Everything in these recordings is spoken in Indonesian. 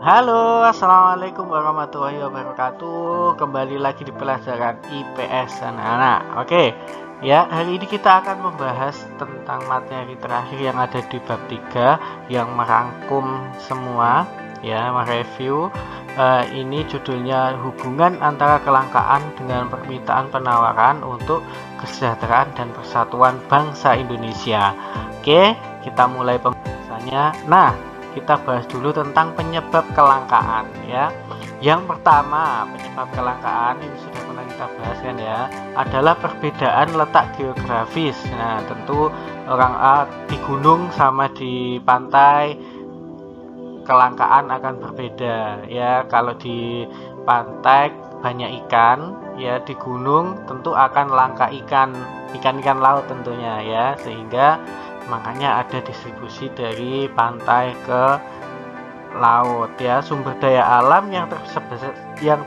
Halo, assalamualaikum warahmatullahi wabarakatuh. Kembali lagi di pelajaran IPS anak-anak. Oke, ya hari ini kita akan membahas tentang materi terakhir yang ada di bab 3 yang merangkum semua, ya, mereview. Ini judulnya hubungan antara kelangkaan dengan permintaan penawaran untuk kesejahteraan dan persatuan bangsa Indonesia. Oke, kita mulai pembahasannya. Nah, kita bahas dulu tentang penyebab kelangkaan, ya. Yang pertama, penyebab kelangkaan ini sudah pernah kita bahas kan, ya, adalah perbedaan letak geografis. Nah, tentu orang di gunung sama di pantai kelangkaan akan berbeda, ya. Kalau di pantai banyak ikan, ya, di gunung tentu akan langka ikan laut tentunya, ya, sehingga makanya ada distribusi dari pantai ke laut, ya. Sumber daya alam yang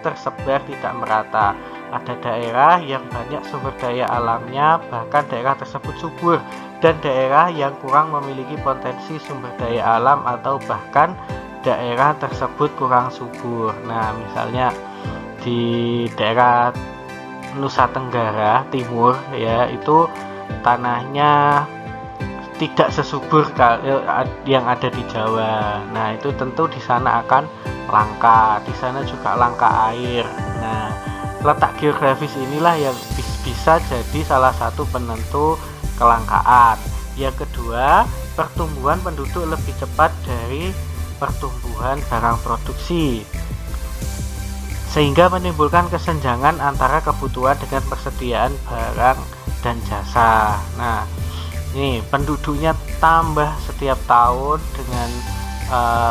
tersebar tidak merata. Ada daerah yang banyak sumber daya alamnya, bahkan daerah tersebut subur, dan daerah yang kurang memiliki potensi sumber daya alam atau bahkan daerah tersebut kurang subur. Nah, misalnya di daerah Nusa Tenggara Timur, ya, itu tanahnya tidak sesubur yang ada di Jawa. Nah, itu tentu di sana akan langka. Di sana juga langka air. Nah, letak geografis inilah yang bisa jadi salah satu penentu kelangkaan. Yang kedua, pertumbuhan penduduk lebih cepat dari pertumbuhan barang produksi, sehingga menimbulkan kesenjangan antara kebutuhan dengan persediaan barang dan jasa. Nah, ini penduduknya tambah setiap tahun dengan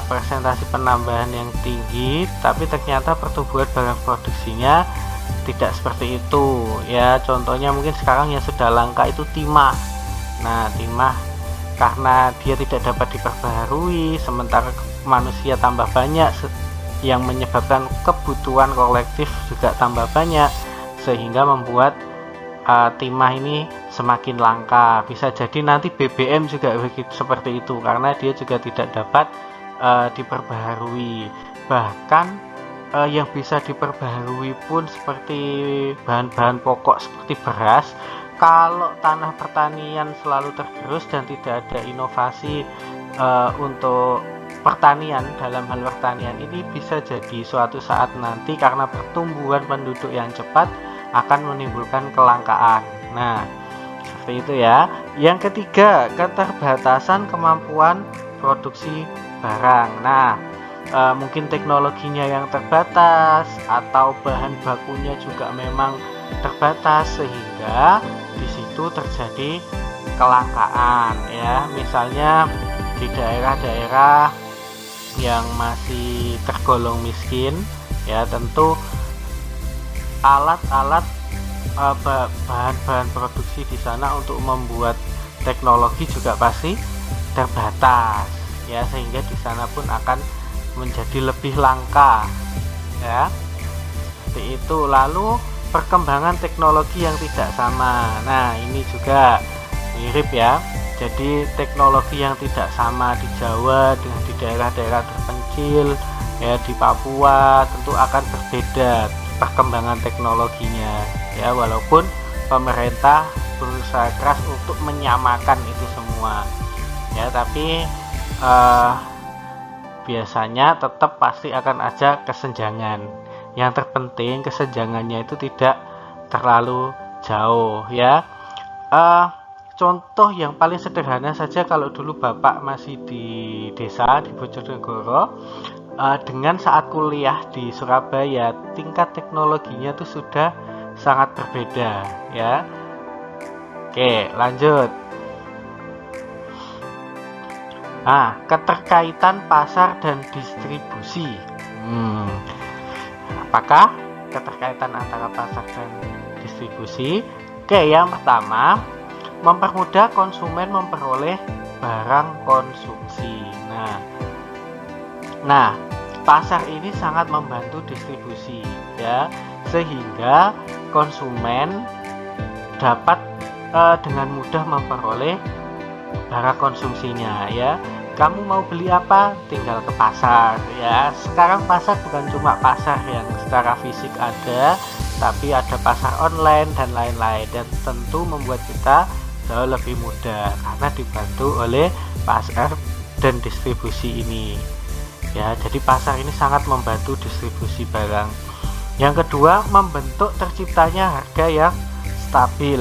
persentase penambahan yang tinggi, tapi ternyata pertumbuhan barang produksinya tidak seperti itu, ya. Contohnya mungkin sekarang yang sudah langka itu timah. Nah, timah karena dia tidak dapat diperbaharui, sementara manusia tambah banyak yang menyebabkan kebutuhan kolektif juga tambah banyak, sehingga membuat timah ini semakin langka. Bisa jadi nanti BBM juga seperti itu, karena dia juga tidak dapat diperbaharui. Bahkan yang bisa diperbaharui pun seperti bahan-bahan pokok seperti beras, kalau tanah pertanian selalu tergerus dan tidak ada inovasi untuk pertanian, dalam hal pertanian ini bisa jadi suatu saat nanti karena pertumbuhan penduduk yang cepat akan menimbulkan kelangkaan. Nah, seperti itu, ya. Yang ketiga, keterbatasan kemampuan produksi barang. Nah, mungkin teknologinya yang terbatas atau bahan bakunya juga memang terbatas, sehingga di situ terjadi kelangkaan, ya. Misalnya di daerah-daerah yang masih tergolong miskin, ya, tentu alat-alat bahan-bahan produksi di sana untuk membuat teknologi juga pasti terbatas, ya, sehingga di sana pun akan menjadi lebih langka, ya, seperti itu. Lalu perkembangan teknologi yang tidak sama. Nah, ini juga mirip, ya. Jadi teknologi yang tidak sama di Jawa dengan di daerah-daerah terpencil, ya, di Papua tentu akan berbeda perkembangan teknologinya, ya, walaupun pemerintah berusaha keras untuk menyamakan itu semua, ya, tapi biasanya tetap pasti akan ada kesenjangan. Yang terpenting kesenjangannya itu tidak terlalu jauh, ya. Contoh yang paling sederhana saja, kalau dulu Bapak masih di desa di Bojonegoro, dengan saat kuliah di Surabaya, tingkat teknologinya itu sudah sangat berbeda, ya. Oke, lanjut. Nah, keterkaitan pasar dan distribusi. Apakah keterkaitan antara pasar dan distribusi? Oke, yang pertama, mempermudah konsumen memperoleh barang konsumsi. Nah, pasar ini sangat membantu distribusi, ya, sehingga konsumen dapat dengan mudah memperoleh barang konsumsinya, ya. kamu mau beli apa, tinggal ke pasar ya. Sekarang pasar bukan cuma pasar yang secara fisik ada, tapi ada pasar online dan lain-lain, dan tentu membuat kita jauh lebih mudah karena dibantu oleh pasar dan distribusi ini ya. Jadi pasar ini sangat membantu distribusi barang. Yang kedua, membentuk terciptanya harga yang stabil.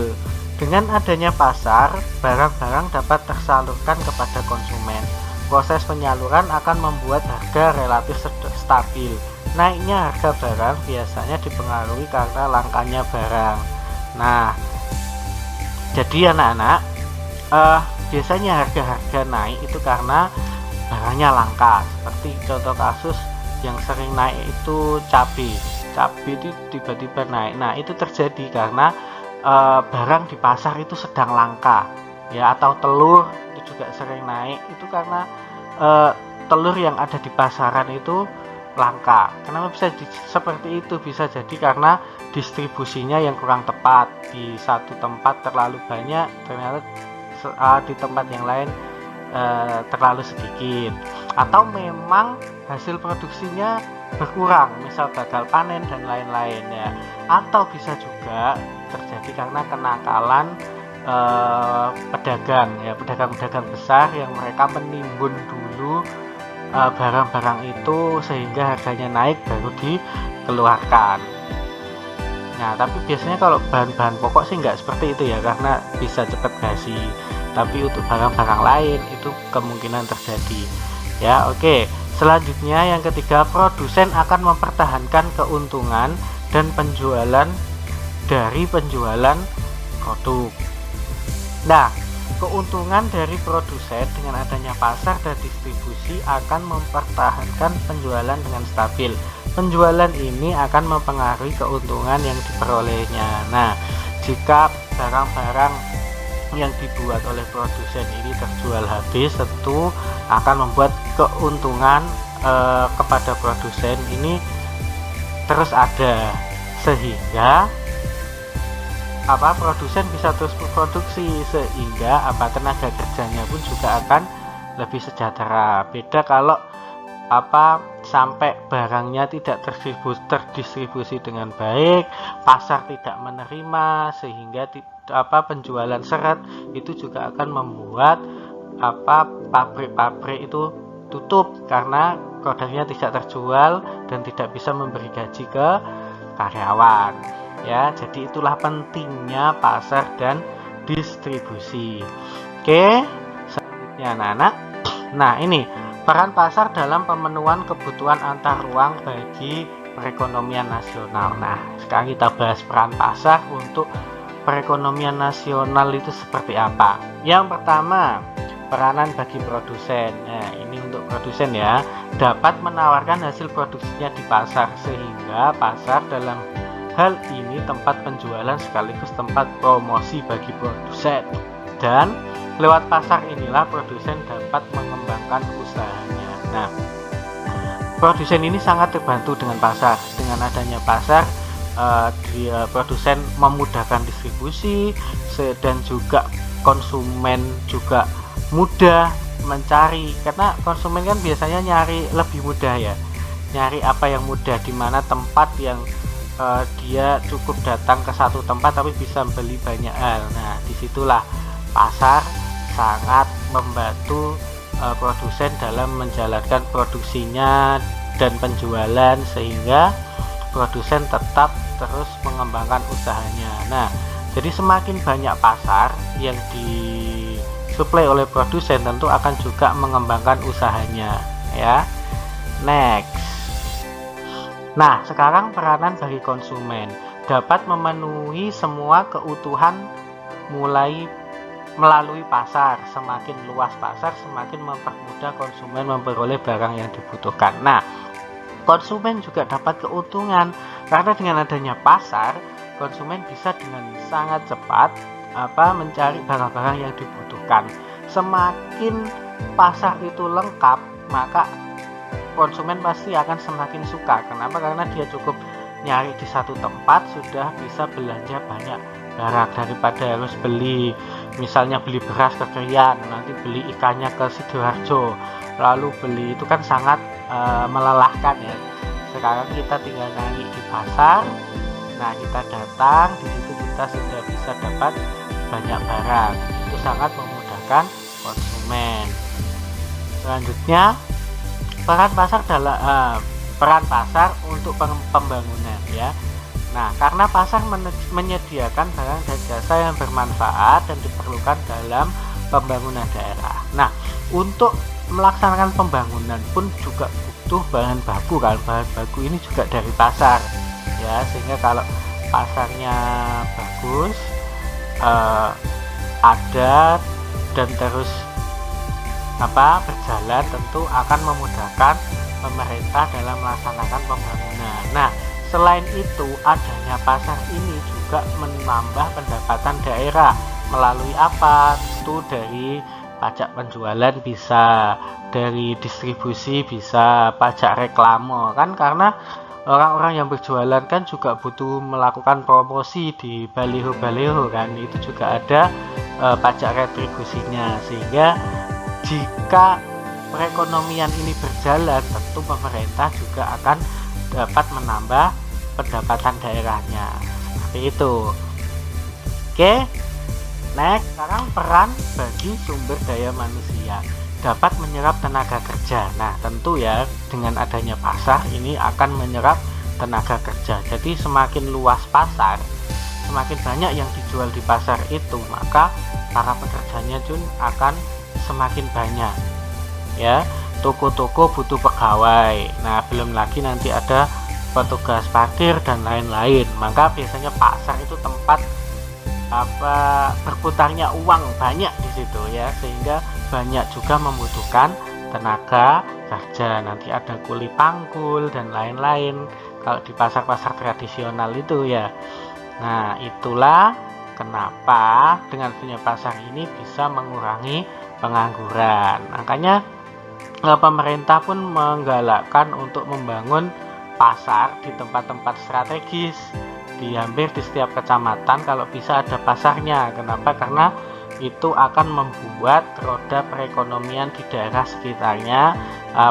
Dengan adanya pasar, barang-barang dapat tersalurkan kepada konsumen. Proses penyaluran akan membuat harga relatif stabil. Naiknya harga barang biasanya dipengaruhi karena langkanya barang. Nah, jadi anak-anak, biasanya harga-harga naik itu karena barangnya langka. Seperti contoh kasus yang sering naik itu cabai itu tiba-tiba naik. Nah, itu terjadi karena barang di pasar itu sedang langka ya. Atau telur itu juga sering naik, itu karena telur yang ada di pasaran itu langka. Kenapa bisa seperti itu? Bisa jadi karena distribusinya yang kurang tepat. Di satu tempat terlalu banyak, ternyata di tempat yang lain terlalu sedikit. Atau memang hasil produksinya berkurang, misal gagal panen dan lain-lain ya. Atau bisa juga terjadi karena kenakalan pedagang besar yang mereka menimbun dulu barang-barang itu sehingga harganya naik baru dikeluarkan. Nah, tapi biasanya kalau bahan-bahan pokok sih nggak seperti itu ya, karena bisa cepat basi. Tapi untuk barang-barang lain itu kemungkinan terjadi ya. Oke, selanjutnya yang ketiga, produsen akan mempertahankan keuntungan dan penjualan dari penjualan produk. Nah, keuntungan dari produsen dengan adanya pasar dan distribusi akan mempertahankan penjualan dengan stabil. Penjualan ini akan mempengaruhi keuntungan yang diperolehnya. Nah, jika barang-barang yang dibuat oleh produsen ini terjual habis, tentu akan membuat keuntungan kepada produsen ini terus ada, sehingga produsen bisa terus berproduksi, sehingga tenaga kerjanya pun juga akan lebih sejahtera. Beda kalau sampai barangnya tidak terdistribusi dengan baik, pasar tidak menerima, sehingga penjualan seret itu juga akan membuat pabrik-pabrik itu tutup karena produknya tidak terjual dan tidak bisa memberi gaji ke karyawan ya. Jadi itulah pentingnya pasar dan distribusi. Oke, selanjutnya anak-anak. Nah, ini peran pasar dalam pemenuhan kebutuhan antar ruang bagi perekonomian nasional. Nah, sekarang kita bahas peran pasar untuk perekonomian nasional itu seperti apa. Yang pertama, peranan bagi produsen. Nah, ini untuk produsen ya, dapat menawarkan hasil produksinya di pasar, sehingga pasar dalam hal ini tempat penjualan sekaligus tempat promosi bagi produsen. Dan lewat pasar inilah produsen dapat mengembangkan usahanya. Nah, produsen ini sangat terbantu dengan pasar. Dengan adanya pasar, produsen memudahkan distribusi, dan juga konsumen juga mudah mencari, karena konsumen kan biasanya nyari lebih mudah ya, nyari apa yang mudah, di mana tempat yang dia cukup datang ke satu tempat tapi bisa beli banyak hal. Nah, disitulah pasar sangat membantu produsen dalam menjalankan produksinya dan penjualan, sehingga produsen tetap terus mengembangkan usahanya. Nah, jadi semakin banyak pasar yang disuplai oleh produsen, tentu akan juga mengembangkan usahanya ya. Next. Nah, sekarang peranan bagi konsumen dapat memenuhi semua kebutuhan melalui pasar. Semakin luas pasar, semakin mempermudah konsumen memperoleh barang yang dibutuhkan. Nah, konsumen juga dapat keuntungan karena dengan adanya pasar, konsumen bisa dengan sangat cepat mencari barang-barang yang dibutuhkan. Semakin pasar itu lengkap, maka konsumen pasti akan semakin suka. Kenapa? Karena dia cukup nyari di satu tempat sudah bisa belanja banyak barang daripada harus beli, misalnya beli beras ke Krian, nanti beli ikannya ke Sidoarjo, lalu beli, itu kan sangat melelahkan ya. Sekarang kita tinggal nyari di pasar. Nah, kita datang di situ, kita sudah bisa dapat banyak barang. Itu sangat memudahkan konsumen. Selanjutnya, peran pasar untuk pembangunan ya. Nah, karena pasar menyediakan barang dan jasa yang bermanfaat dan diperlukan dalam pembangunan daerah. Nah, untuk melaksanakan pembangunan pun juga butuh bahan baku kan. Bahan baku ini juga dari pasar ya, sehingga kalau pasarnya bagus, ada dan terus berjalan, tentu akan memudahkan pemerintah dalam melaksanakan pembangunan. Nah, selain itu, adanya pasar ini juga menambah pendapatan daerah melalui apa? Itu dari pajak penjualan bisa, dari distribusi bisa, pajak reklame kan, karena orang-orang yang berjualan kan juga butuh melakukan promosi di baliho-baliho kan, itu juga ada pajak retribusinya. Sehingga jika perekonomian ini berjalan, tentu pemerintah juga akan dapat menambah pendapatan daerahnya. Seperti itu. Oke, next. Sekarang peran bagi sumber daya manusia dapat menyerap tenaga kerja. Nah, tentu ya, dengan adanya pasar ini akan menyerap tenaga kerja. Jadi semakin luas pasar, semakin banyak yang dijual di pasar itu, maka para pekerjanya pun akan semakin banyak ya. Toko-toko butuh pegawai, nah belum lagi nanti ada petugas parkir dan lain-lain. Maka biasanya pasar itu tempat berputarnya uang banyak di situ ya, sehingga banyak juga membutuhkan tenaga kerja. Nanti ada kuli panggul dan lain-lain kalau di pasar-pasar tradisional itu ya. Nah, itulah kenapa dengan punya pasar ini bisa mengurangi pengangguran. Makanya pemerintah pun menggalakkan untuk membangun pasar di tempat-tempat strategis, di hampir di setiap kecamatan kalau bisa ada pasarnya. Kenapa? Karena itu akan membuat roda perekonomian di daerah sekitarnya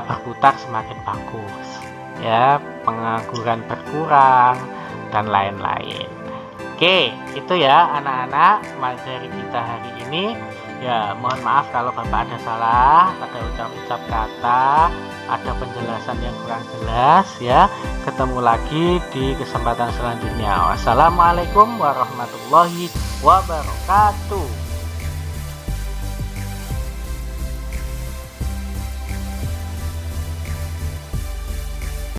berputar semakin bagus ya, pengangguran berkurang dan lain-lain. Oke, itu ya anak-anak materi kita hari ini. Ya, mohon maaf kalau Bapak ada salah, ada ucap-ucap kata, ada penjelasan yang kurang jelas ya. Ketemu lagi di kesempatan selanjutnya. Wassalamualaikum warahmatullahi wabarakatuh.